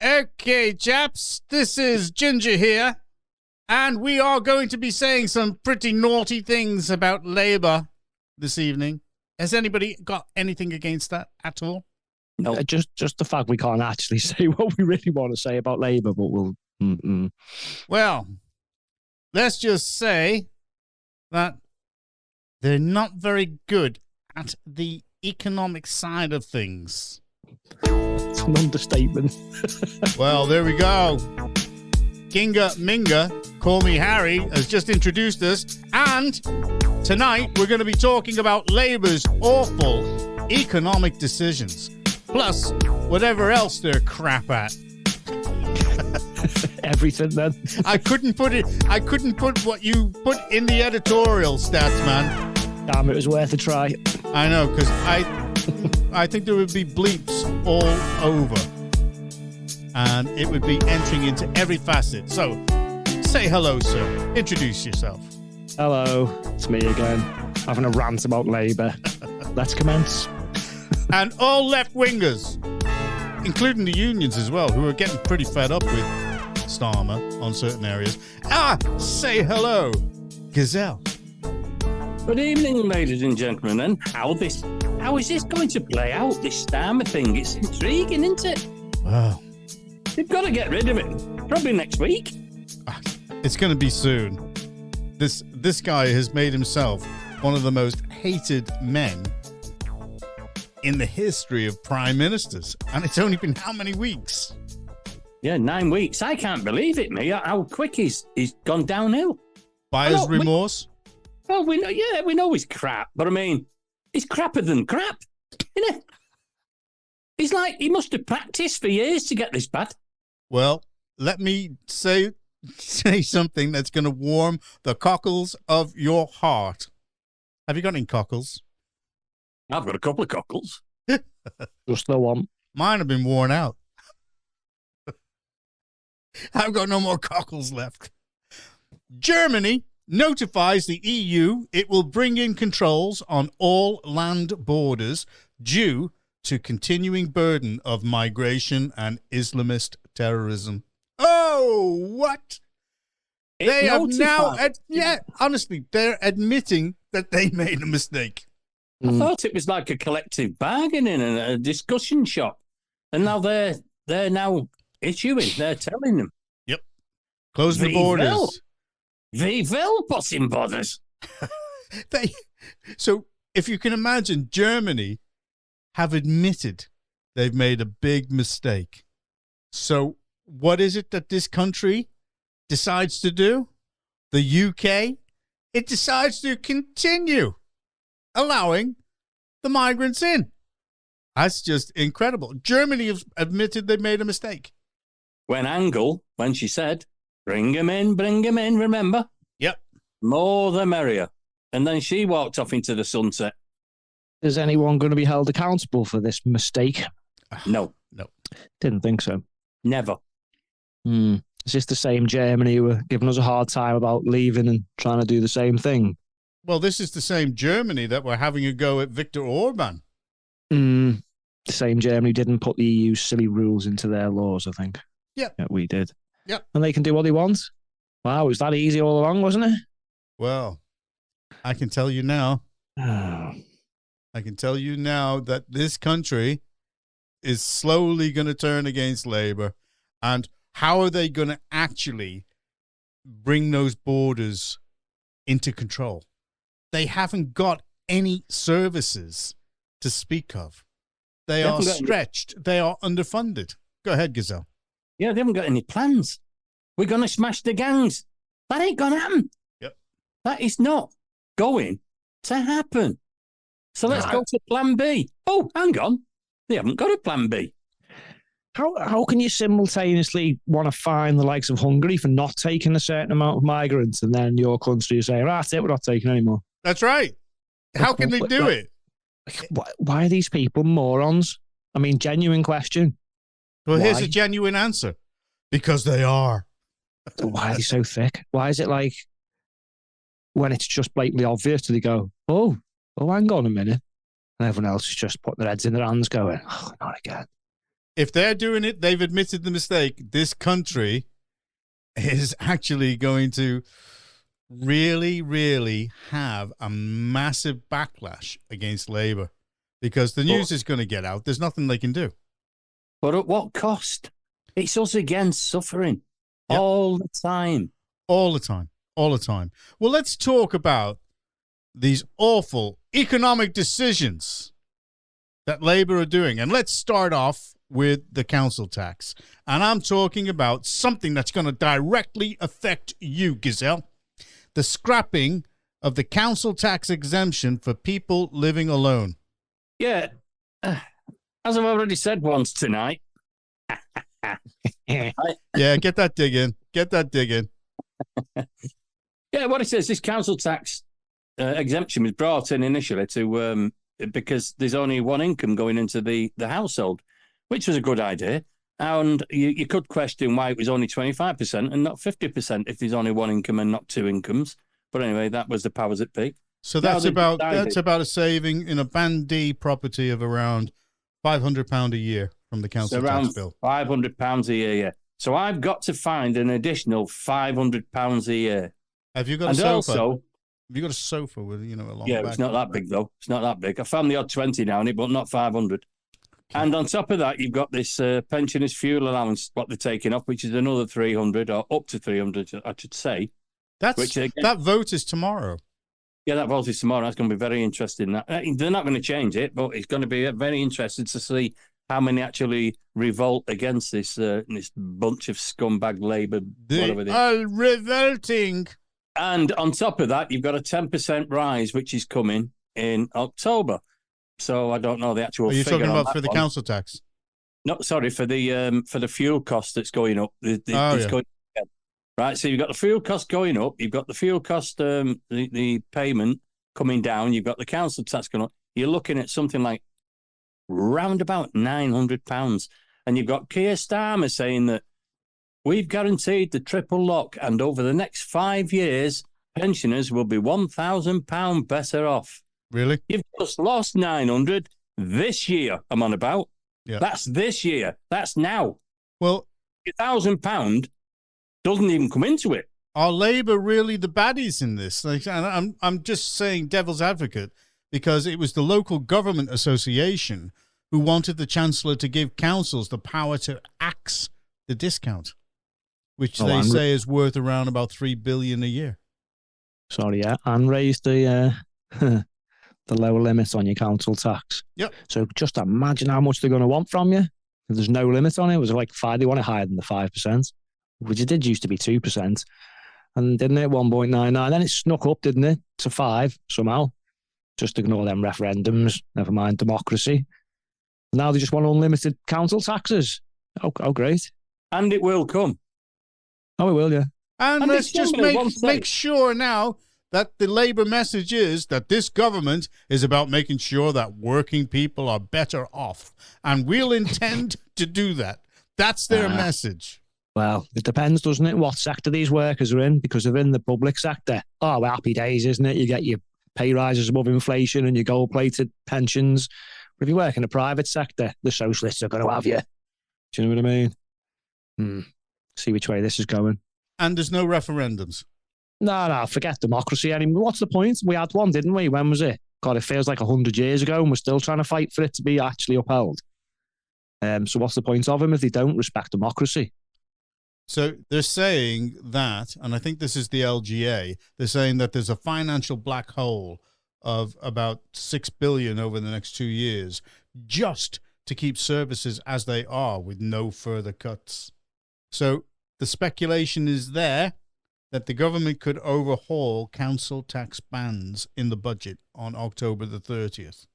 Okay, chaps, this is Ginger here, and we are going to be saying some pretty naughty things about Labour this evening. Has anybody got anything against that at all? No. Just the fact we can't actually say what we really want to say about Labour, but we'll... Well, let's just say that they're not very good at the economic side of things. It's an understatement. Well, there we go. Ginga Minga, Call Me Harry, has just introduced us. And tonight we're going to be talking about Labour's awful economic decisions. Plus, whatever else they're crap at. Everything, then. I couldn't put what you put in the editorial stats, man. Damn, it was worth a try. I know, because I think there would be bleeps all over. And it would be entering into every facet. So, say hello, sir. Introduce yourself. Hello, it's me again. Having a rant about Labour. Let's commence. And all left-wingers, including the unions as well, who are getting pretty fed up with Starmer on certain areas. Say hello, Gazelle. Good evening, ladies and gentlemen. And how is this going to play out, this Starmer thing? It's intriguing, isn't it? Wow. You've got to get rid of it. Probably next week. It's going to be soon. This guy has made himself one of the most hated men in the history of prime ministers. And it's only been how many weeks? Yeah, 9 weeks. I can't believe it, mate. How quick he's gone downhill. Buyer's remorse? We know he's crap, but I mean, he's crapper than crap, isn't it? He's like, he must have practiced for years to get this bad. Well, let me say something that's going to warm the cockles of your heart. Have you got any cockles? I've got a couple of cockles. Just the one. Mine have been worn out. I've got no more cockles left. Germany notifies the EU it will bring in controls on all land borders due to continuing burden of migration and Islamist terrorism. Oh, what? They have now, honestly, they're admitting that they made a mistake. I thought it was like a collective bargaining and a discussion shop. And now they're now issuing, they're telling them. Yep. Close the borders. Vivel, bossing bothers. So if you can imagine, Germany have admitted they've made a big mistake. So what is it that this country decides to do? The UK? It decides to continue allowing the migrants in. That's just incredible. Germany have admitted they made a mistake. When she said, bring him in, remember? Yep. More the merrier. And then she walked off into the sunset. Is anyone going to be held accountable for this mistake? No. Didn't think so. Never. Is this the same Germany who were giving us a hard time about leaving and trying to do the same thing? Well, this is the same Germany that were having a go at Viktor Orban. The same Germany didn't put the EU's silly rules into their laws, I think. Yep. Yeah, we did. Yep. And they can do what they want. Wow, it was that easy all along, wasn't it? Well, I can tell you now. Oh. I can tell you now that this country is slowly going to turn against Labour. And how are they going to actually bring those borders into control? They haven't got any services to speak of. They are stretched. They are underfunded. Go ahead, Gazelle. Yeah, they haven't got any plans. We're going to smash the gangs. That ain't going to happen. Yep. That is not going to happen. So let's go to plan B. Oh, hang on. They haven't got a plan B. How can you simultaneously want to fine the likes of Hungary for not taking a certain amount of migrants and then your country is saying, that's it, we're not taking any more? That's right. How can they do it? Why are these people morons? I mean, genuine question. Well, here's a genuine answer. Because they are. Why are they so thick? Why is it like when it's just blatantly obvious, do they go, oh, hang on a minute? And everyone else is just putting their heads in their hands going, oh, not again. if they're doing it, they've admitted the mistake. This country is actually going to really, really have a massive backlash against Labour because the news is going to get out. There's nothing they can do. But at what cost? It's us again suffering all the time. All the time. All the time. Well, let's talk about these awful economic decisions that Labour are doing. And let's start off with the council tax. And I'm talking about something that's going to directly affect you, Gazelle. The scrapping of the council tax exemption for people living alone. Yeah. As I've already said once tonight. Yeah, get that dig in. Get that dig in. Yeah, what it says, this council tax exemption was brought in initially to because there's only one income going into the household, which was a good idea. And you could question why it was only 25% and not 50% if there's only one income and not two incomes. But anyway, that was the powers that be. So that's about a saving in a Band D property of around £500 a year from the council tax bill. £500 a year, yeah. So I've got to find an additional £500 a year. Have you got a sofa? Also, have you got a sofa with a long back? It's not that big though. It's not that big. I found the odd 20 now in it, but not 500. Okay. And on top of that, you've got this pensioners' fuel allowance, what they're taking off, which is another 300 or up to 300, I should say. That vote is tomorrow. Yeah, that vote is tomorrow. That's going to be very interesting. They're not going to change it, but it's going to be very interesting to see how many actually revolt against this this bunch of scumbag Labour. They are revolting. And on top of that, you've got a 10% rise, which is coming in October. So I don't know the actual figure. Are you talking about for the council tax? No, sorry, for the fuel cost that's going up. Right, so you've got the fuel cost going up. You've got the fuel cost, the payment coming down. You've got the council tax going up. You're looking at something like round about £900. And you've got Keir Starmer saying that we've guaranteed the triple lock, and over the next 5 years, pensioners will be £1,000 better off. Really? You've just lost 900 this year. I'm on about. Yeah. That's this year. That's now. Well, £1,000 doesn't even come into it. Are Labour really the baddies in this? I'm just saying devil's advocate because it was the local government association who wanted the Chancellor to give councils the power to axe the discount, which they say is worth around about $3 billion a year. Sorry, yeah, and raised the the lower limits on your council tax. Yep. So just imagine how much they're going to want from you. If there's no limit on it. It was like 5. They want it higher than the 5%, which it did used to be 2%, and didn't it 1.99? Then it snuck up, didn't it, to 5 somehow. Just ignore them referendums. Never mind democracy. Now they just want unlimited council taxes. Oh, great! And it will come. Oh, it will, yeah. And let's just make sure now that the Labour message is that this government is about making sure that working people are better off. And we'll intend to do that. That's their message. Well, it depends, doesn't it, what sector these workers are in? Because if in the public sector, well, happy days, isn't it? You get your pay rises above inflation and your gold-plated pensions. But if you work in the private sector, the socialists are going to have you. Do you know what I mean? See which way this is going. And there's no referendums. No, forget democracy anymore. What's the point? We had one, didn't we? When was it? God, it feels like 100 years ago, and we're still trying to fight for it to be actually upheld. So what's the point of them if they don't respect democracy? So they're saying that, and I think this is the LGA, they're saying that there's a financial black hole of about $6 billion over the next 2 years just to keep services as they are with no further cuts. So the speculation is there that the government could overhaul council tax bans in the budget on October the 30th.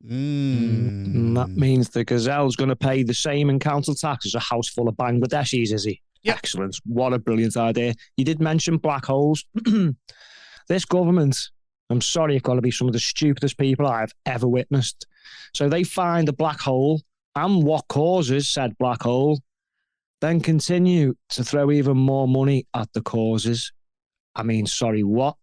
That means the Gazelle's going to pay the same in council tax as a house full of Bangladeshis, is he? Yep. Excellent. What a brilliant idea. You did mention black holes. This government, I'm sorry, you've got to be some of the stupidest people I've ever witnessed. So they find a black hole and what causes said black hole, then continue to throw even more money at the causes. I mean, sorry, what?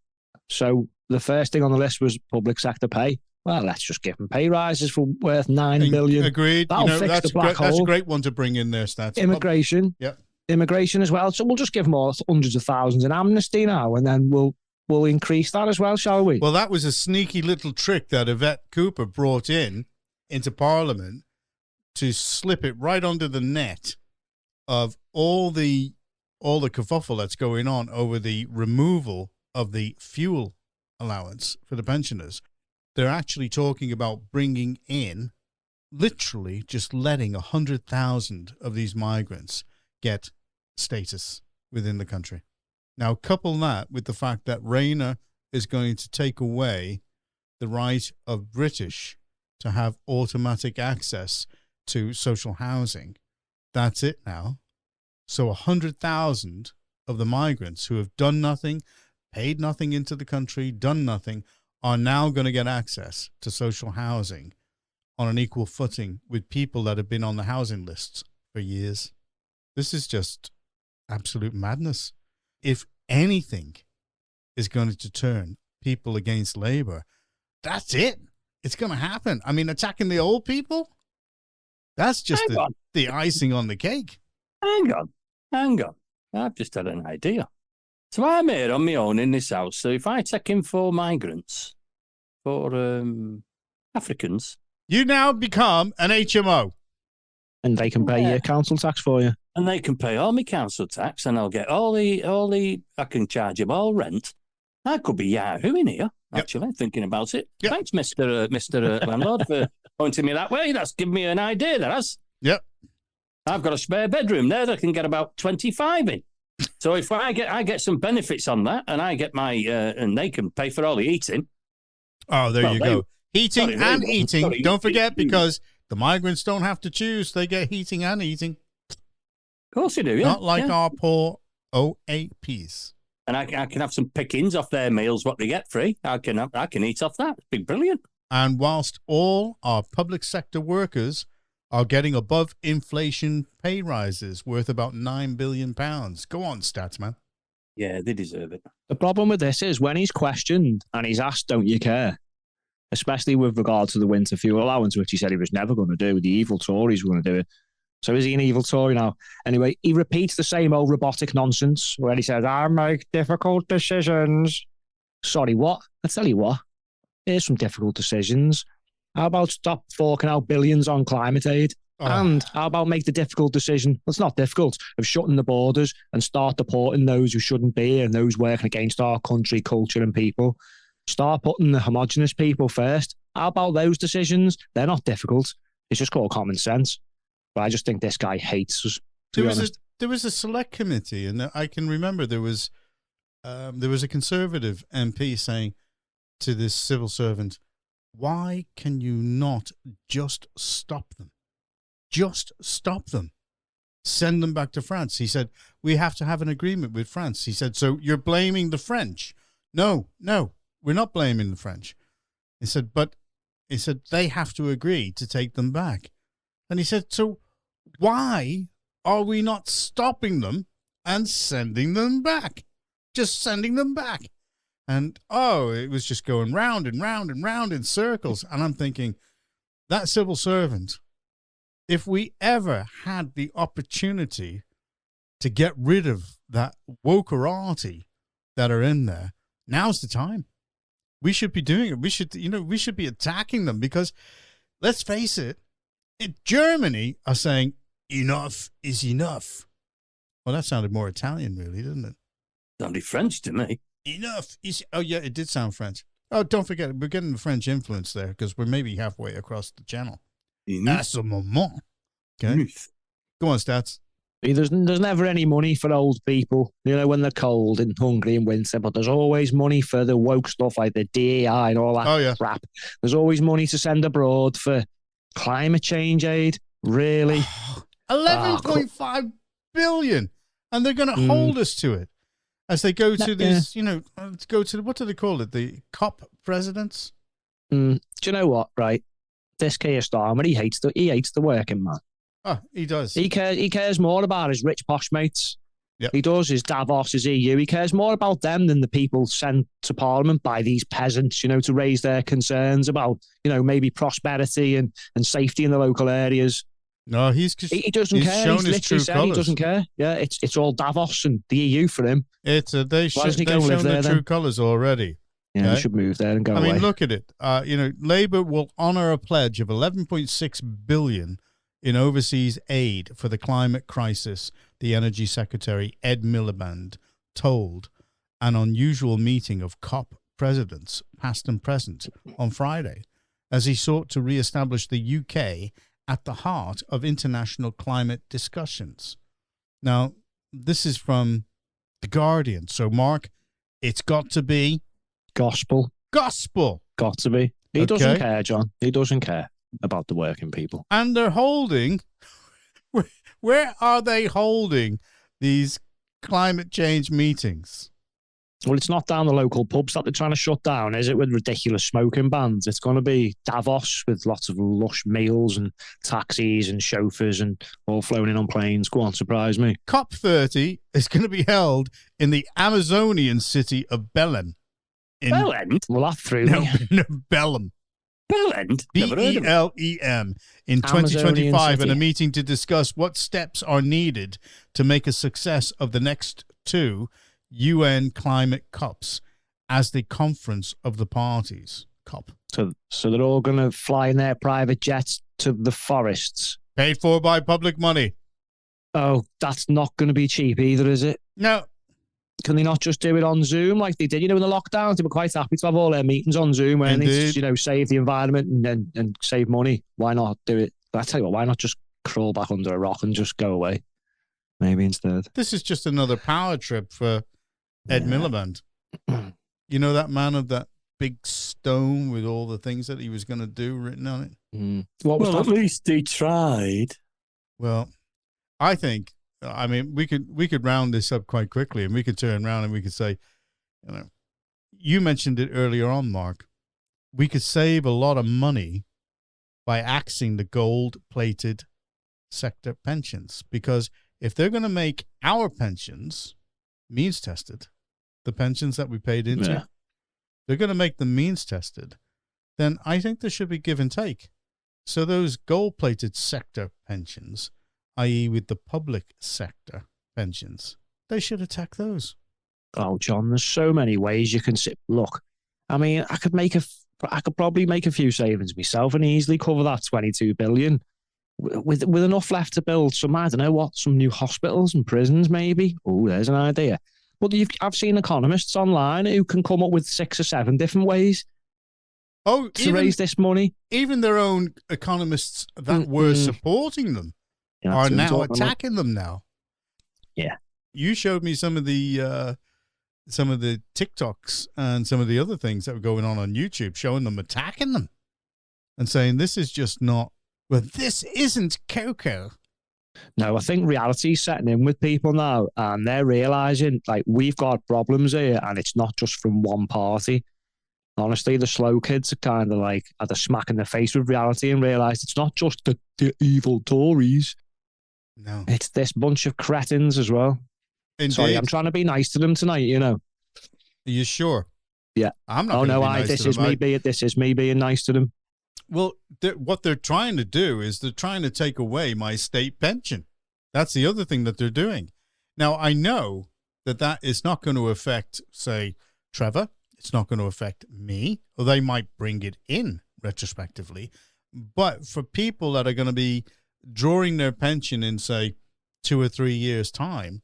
So the first thing on the list was public sector pay. well, let's just give them pay rises for worth $9 billion. Agreed. That'll fix the black hole. That's a great one to bring in there, Stats. Immigration. Yep. Immigration as well. So we'll just give them all hundreds of thousands in amnesty now, and then we'll increase that as well, shall we? Well, that was a sneaky little trick that Yvette Cooper brought into Parliament to slip it right under the net of all the kerfuffle that's going on over the removal of the fuel allowance for the pensioners. They're actually talking about bringing in, literally just letting 100,000 of these migrants get status within the country. Now, couple that with the fact that Rayner is going to take away the right of British to have automatic access to social housing. That's it now. So 100,000 of the migrants who have done nothing, paid nothing into the country, done nothing, are now going to get access to social housing on an equal footing with people that have been on the housing lists for years. This is just absolute madness. If anything is going to turn people against Labour, that's it. It's going to happen. I mean, attacking the old people, that's just the icing on the cake. Hang on. I've just had an idea. So I'm here on my own in this house. So if I take in 4 migrants, 4 Africans, you now become an HMO. And they can pay your council tax for you. And they can pay all my council tax, and I'll get all the. I can charge them all rent. I could be Yahoo in here, actually, thinking about it. Yep. Thanks, Mr. Landlord, for pointing me that way. That's given me an idea, that has. Yep. I've got a spare bedroom there that I can get about 25 in. So if I get some benefits on that, and I get my, and they can pay for all the eating. Oh, there you go. Heating and eating. Don't forget, because the migrants don't have to choose. They get heating and eating. Of course you do, yeah. Not like our poor OAPs. And I can have some pickings off their meals, what they get free. I can eat off that. It's been brilliant. And whilst all our public sector workers are getting above inflation pay rises worth about £9 billion. Go on, Stats, man. Yeah, they deserve it. The problem with this is when he's questioned and he's asked, don't you care? Especially with regard to the winter fuel allowance, which he said he was never going to do. The evil Tories were going to do it. So is he an evil Tory now? Anyway, he repeats the same old robotic nonsense where he says, I make difficult decisions. Sorry, what? I tell you what, here's some difficult decisions. How about stop forking out billions on climate aid? Oh. And how about make the difficult decision, well, it's not difficult, of shutting the borders and start deporting those who shouldn't be here and those working against our country, culture and people. Start putting the homogenous people first. How about those decisions? They're not difficult. It's just called common sense. But I just think this guy hates us, to be honest. There was a select committee, and I can remember there was a Conservative MP saying to this civil servant, why can you not just stop them? Just stop them. Send them back to France. He said, we have to have an agreement with France. He said, so you're blaming the French? No, we're not blaming the French. He said, but they have to agree to take them back. And he said, so why are we not stopping them and sending them back? Just sending them back. And, it was just going round and round and round in circles. And I'm thinking, that civil servant, if we ever had the opportunity to get rid of that wokerati that are in there, now's the time. We should be doing it. We should be attacking them because, let's face it, Germany are saying, enough is enough. Well, that sounded more Italian, really, didn't it? Sounded French to me. Enough is... Oh, yeah, it did sound French. Oh, don't forget, we're getting the French influence there because we're maybe halfway across the channel. À ce moment. Okay. Go on, Stats. There's never any money for old people, when they're cold and hungry in winter, but there's always money for the woke stuff like the DEI and all that crap. There's always money to send abroad for climate change aid. Really? 11.5 billion. And they're going to hold us to it as they go to these, go to, what do they call it? The COP presidents? Do you know what, right? This Keir Starmer, he hates the working man. Oh, he does. He cares more about his rich posh mates Yep. He does his Davos, his EU. He cares more about them than the people sent to Parliament by these peasants, to raise their concerns about, maybe prosperity and safety in the local areas. No, he doesn't care. He's literally said he doesn't care. Yeah, it's all Davos and the EU for him. They've shown their true colours already. Yeah, he should move there and go away. I mean, look at it. Labour will honour a pledge of 11.6 billion in overseas aid for the climate crisis, the Energy Secretary Ed Miliband told an unusual meeting of COP presidents, past and present, on Friday, as he sought to re-establish the UK at the heart of international climate discussions. Now, this is from The Guardian. So, Mark, it's got to be... Gospel. Got to be. He doesn't care, John. He doesn't care about the working people. And they're holding... Where are they holding these climate change meetings? Well, it's not down the local pubs that they're trying to shut down, is it, with ridiculous smoking bans? It's going to be Davos with lots of lush meals and taxis and chauffeurs and all flown in on planes. Go on, surprise me. COP30 is going to be held in the Amazonian city of Belen. Belen? Well, that threw me. No, Belen. Belen? BELEM in 2025 in a meeting to discuss what steps are needed to make a success of the next two UN climate COPs as the conference of the parties. COP. So they're all going to fly in their private jets to the forests. Paid for by public money. Oh, that's not going to be cheap either, is it? No. Can they not just do it on Zoom like they did, in the lockdowns? They were quite happy to have all their meetings on Zoom where they just, save the environment and save money. Why not do it? I tell you what, why not just crawl back under a rock and just go away? Maybe instead. This is just another power trip for Ed Miliband. That man of that big stone with all the things that he was going to do written on it? Well, at least he tried. Well, I think... we could round this up quite quickly, and we could turn around and we could say, you mentioned it earlier on, Mark. We could save a lot of money by axing the gold-plated sector pensions, because if they're going to make our pensions means-tested, the pensions that we paid into, they're going to make them means-tested, then I think there should be give and take. So those gold-plated sector pensions, i.e. with the public sector pensions, they should attack those. Oh, John, there's so many ways you can sit. Look, I mean, I could probably make a few savings myself and easily cover that 22 billion with enough left to build some, I don't know some new hospitals and prisons maybe. Oh, there's an idea. But I've seen economists online who can come up with 6 or 7 different ways to raise this money. Even their own economists that were supporting them are now attacking them now. Yeah. You showed me some of the TikToks and some of the other things that were going on YouTube, showing them attacking them and saying this is just not, this isn't cocoa. No, I think reality's setting in with people now, and they're realising, we've got problems here, and it's not just from one party. Honestly, the slow kids are kind of had a smack in the face with reality and realised it's not just the evil Tories. No. It's this bunch of cretins as well. Indeed. Sorry, I'm trying to be nice to them tonight, Are you sure? Yeah. I'm not going to be nice this to them. This is me being nice to them. Well, what they're trying to do is they're trying to take away my state pension. That's the other thing that they're doing. Now, I know that is not going to affect, say, Trevor. It's not going to affect me. Or they might bring it in retrospectively. But for people that are going to be drawing their pension in, say, 2 or 3 years' time,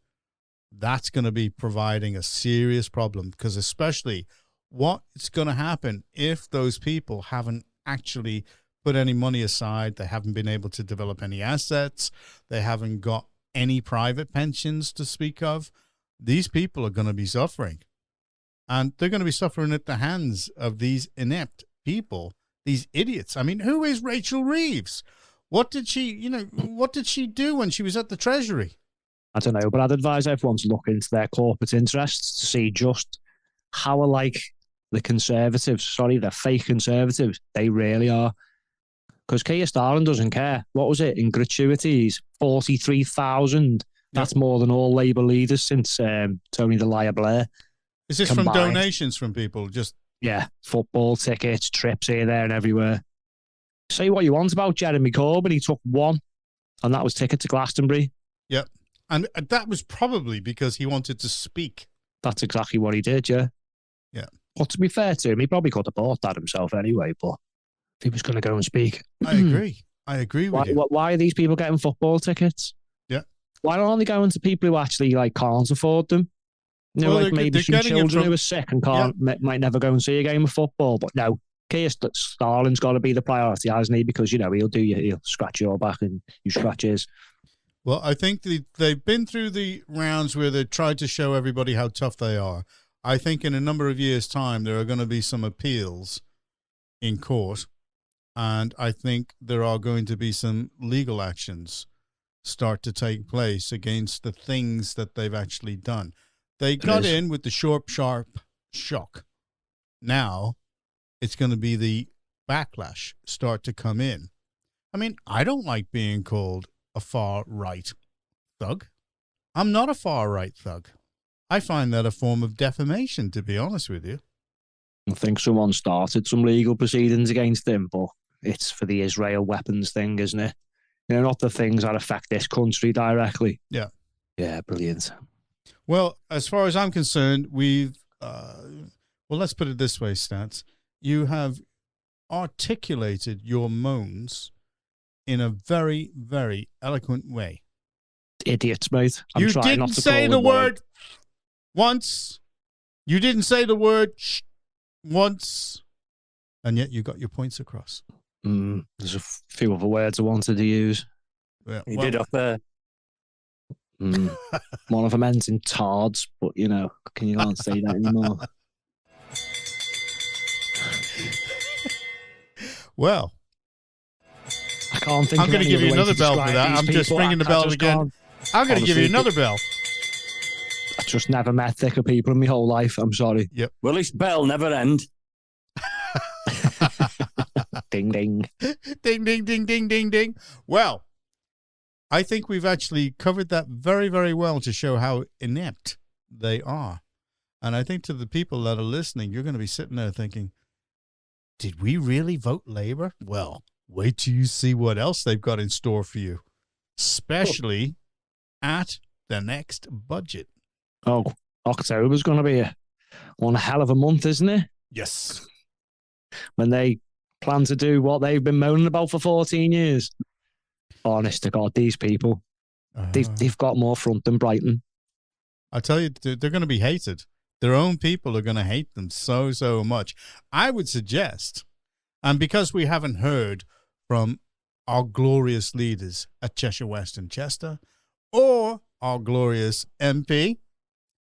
that's going to be providing a serious problem, because especially what's going to happen if those people haven't actually put any money aside, they haven't been able to develop any assets, they haven't got any private pensions to speak of. These people are going to be suffering. And they're going to be suffering at the hands of these inept people, these idiots. I mean, who is Rachel Reeves? What did she do when she was at the Treasury? I don't know, but I'd advise everyone to look into their corporate interests to see just how alike the Conservatives, the fake Conservatives, they really are. Because Keir Starmer doesn't care. What was it in gratuities? 43,000 That's more than all Labour leaders since Tony the Liar Blair. Is this combined. from donations from people? Just football tickets, trips here, there, and everywhere. Say what you want about Jeremy Corbyn. He took one, and that was ticket to Glastonbury. Yep. And that was probably because he wanted to speak. That's exactly what he did, yeah. Yeah. Well, to be fair to him, he probably could have bought that himself anyway, but if he was going to go and speak. I agree. I agree with you. Why are these people getting football tickets? Yeah. Why aren't they going to people who actually can't afford them? You know, maybe some children who are sick and might never go and see a game of football. But no, Keir Starling's got to be the priority, hasn't he? Because, he'll scratch your back and you scratch his. Well, I think they've been through the rounds where they tried to show everybody how tough they are. I think in a number of years' time, there are going to be some appeals in court. And I think there are going to be some legal actions start to take place against the things that they've actually done. They got in with the sharp shock. Now it's going to be the backlash start to come in. I mean, I don't like being called a far-right thug. I'm not a far-right thug. I find that a form of defamation, to be honest with you. I think someone started some legal proceedings against him, but it's for the Israel weapons thing, isn't it? Not the things that affect this country directly. Yeah. Yeah, brilliant. Well, as far as I'm concerned, let's put it this way, Stats. You have articulated your moans in a very, very eloquent way. Idiots, mate. You didn't say the word once. You didn't say the word once. And yet you got your points across. There's a few other words I wanted to use. Yeah, you did up there. One of them ends in tards, but can you not say that anymore? Well, I can't think. I'm going to give you another bell for that. I'm just ringing the bell again. I'm going to give you another bell. I just never met thicker people in my whole life. I'm sorry. Yep. Will this bell never end? Ding, ding. Ding, ding, ding, ding, ding, ding. Well, I think we've actually covered that very, very well to show how inept they are. And I think to the people that are listening, you're going to be sitting there thinking, did we really vote Labour? Well, wait till you see what else they've got in store for you, especially at the next budget. Oh, October's going to be one hell of a month, isn't it? Yes. When they plan to do what they've been moaning about for 14 years. Honest to God, these people, they've got more front than Brighton. I tell you, they're going to be hated. Their own people are going to hate them so, so much. I would suggest, and because we haven't heard from our glorious leaders at Cheshire West and Chester, or our glorious MP,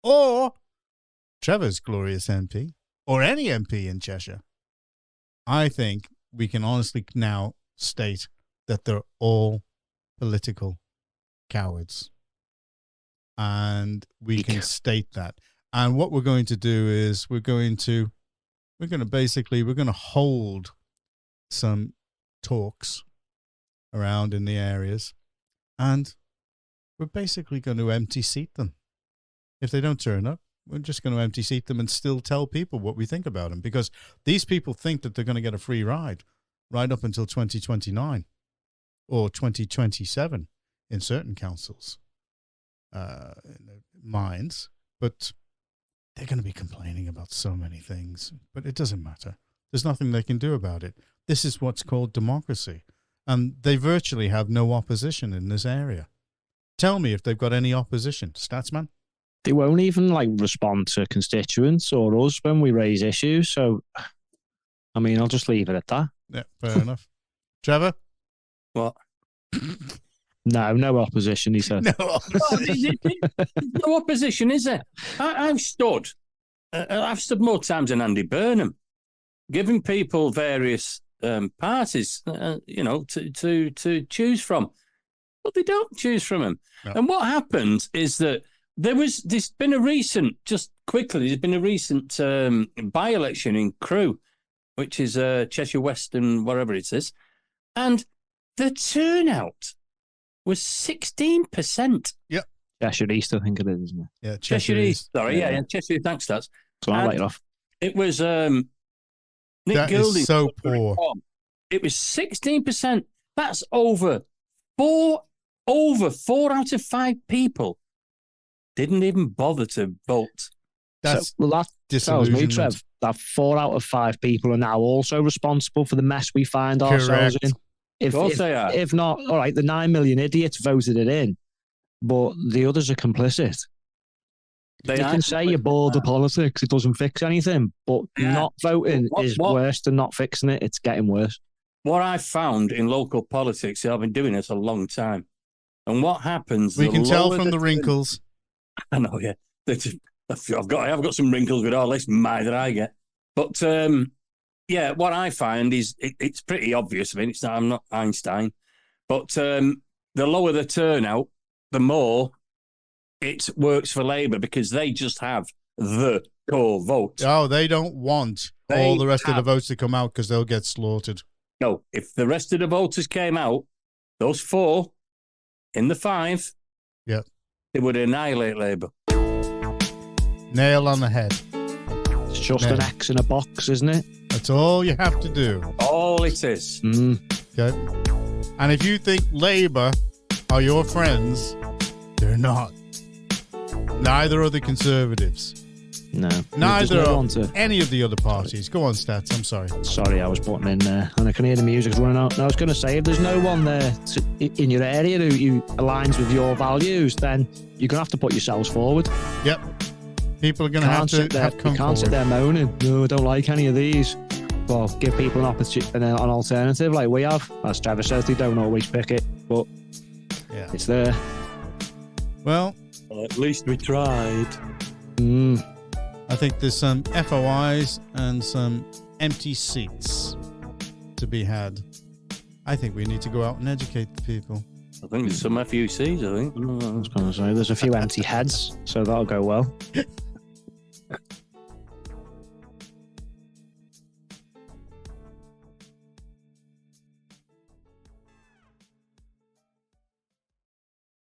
or Trevor's glorious MP, or any MP in Cheshire, I think we can honestly now state that they're all political cowards. And we can state that. And what we're going to do is we're going to hold some talks around in the areas, and we're basically going to empty seat them. If they don't turn up, we're just going to empty seat them and still tell people what we think about them, because these people think that they're going to get a free ride right up until 2029 or 2027 in certain councils' minds. But they're going to be complaining about so many things, but it doesn't matter. There's nothing they can do about it. This is what's called democracy, and they virtually have no opposition in this area. Tell me if they've got any opposition, Statsman. They won't even respond to constituents or us when we raise issues. So, I mean, I'll just leave it at that. Yeah, fair enough. Trevor? What? No opposition, he said. No opposition, is there? I've stood more times than Andy Burnham, giving people various parties, to choose from. But they don't choose from them. No. And what happens is that there's been a recent by-election in Crewe, which is Cheshire West and wherever it is, and the turnout was 16%. Yep. Cheshire East, I think it is, isn't it? Yeah, Cheshire East. Sorry, yeah, Cheshire. Thanks, Stats. So I'll let it off. It was Nick That Goulding. is so poor. It was 16%. That's over 4 out of 5 people didn't even bother to vote. That's that tells me, Trev, that 4 out of 5 people are now also responsible for the mess we find ourselves in. Of course they are. If not, all right, the 9 million idiots voted it in, but the others are complicit. You can say you're bored of politics, it doesn't fix anything, but not voting is worse than not fixing it. It's getting worse. What I found in local politics, I've been doing this a long time, and what happens... We can tell from the wrinkles. I know, yeah. I've got some wrinkles with all this mire that I get. But, what I find is it's pretty obvious. I mean, I'm not Einstein, but the lower the turnout, the more it works for Labour because they just have the core vote. Oh, they don't want all the rest of the votes to come out because they'll get slaughtered. No, if the rest of the voters came out, those 4 in the 5, they would annihilate Labour. Nail on the head. It's just an X in a box, isn't it? That's all you have to do. All it is. Okay. And if you think Labour are your friends, they're not. Neither are the Conservatives. No. Neither are any of the other parties. Go on, Stats. I'm sorry. Sorry, I was butting in there. And I can hear the music's running out. And I was going to say, if there's no one there in your area who aligns with your values, then you're going to have to put yourselves forward. Yep. People are going to have to come forward. You can't sit there moaning, no, I don't like any of these. Well, give people an opportunity, an alternative like we have. As Trevor says, they don't always pick it, but it's there. Well, at least we tried. I think there's some FOIs and some empty seats to be had. I think we need to go out and educate the people. I think there's some FUCs, I think. I was going to say, there's a few empty heads, so that'll go well.